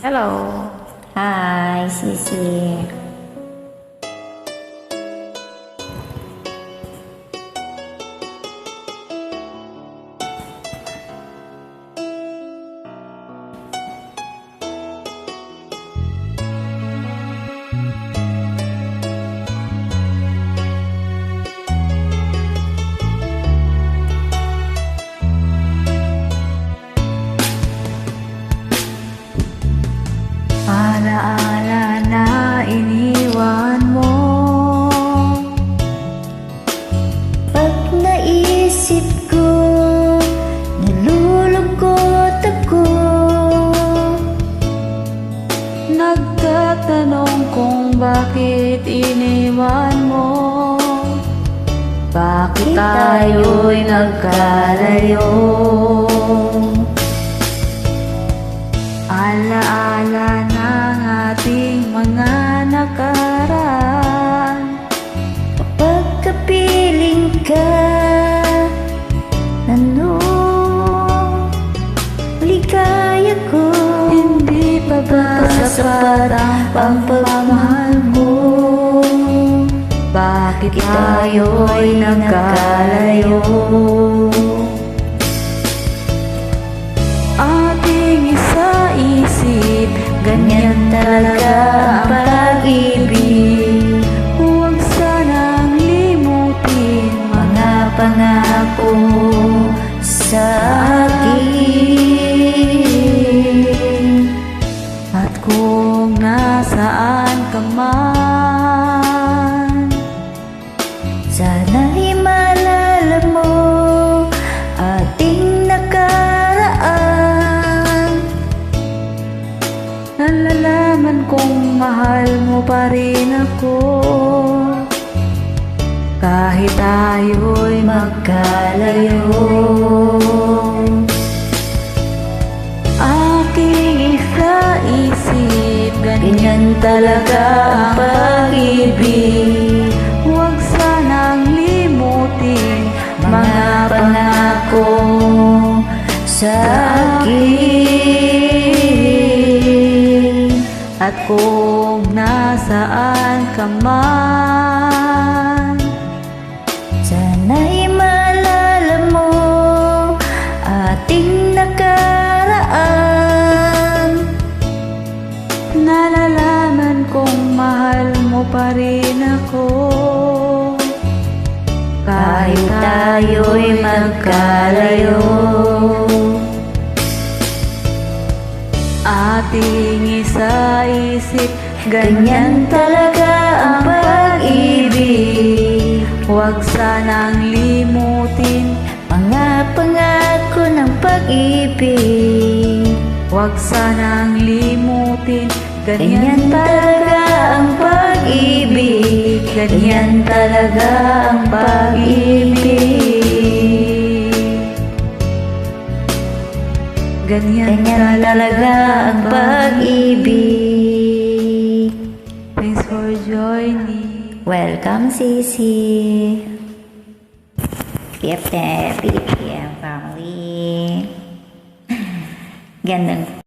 Hello. Hi, Sisi. Alaala na iniwan mo. Pag naisip ko, nalulungkot ako. Nagtatanong kung bakit iniwan mo. Bakit tayo'y nagkalayo? Alaala ng ating mga nakaraan. Kapag kapiling ka, ligaya ko. Hindi pa ba sapat ang pagmamahal mo? Bakit tayo'y nagkalayo? Ating isa-isip, ganyan talaga ang pag-ibig. Huwag sanang limutin mga pangako Sa akin, at kung nasaan ka man, sana'y maalala mo ating nakaraan. nalalaman kong mahal mo pa rin ako. Kahit tayo'y Magkalayo, aking isa-isip, ganyan talaga ang pag-ibig. Huwag sanang limutin Mga pangako sa akin. at kung nasaan ka man, Sana'y maalala mo ating nakaraan. nalalaman kong mahal mo pa rin ako. Kahit tayo'y magkalayo, Ating isa-isip, ganyan talaga ang pag-ibig. Huwag sanang limutin Mga pangako ng pag-ibig. Huwag sanang limutin, Ganyan talaga ang pag-ibig. Ganyan talaga ang pag-ibig. Ganyan Ganyan talaga ang pag-ibig. Thanks for joining. Welcome, Sisi. PFM family. Gandang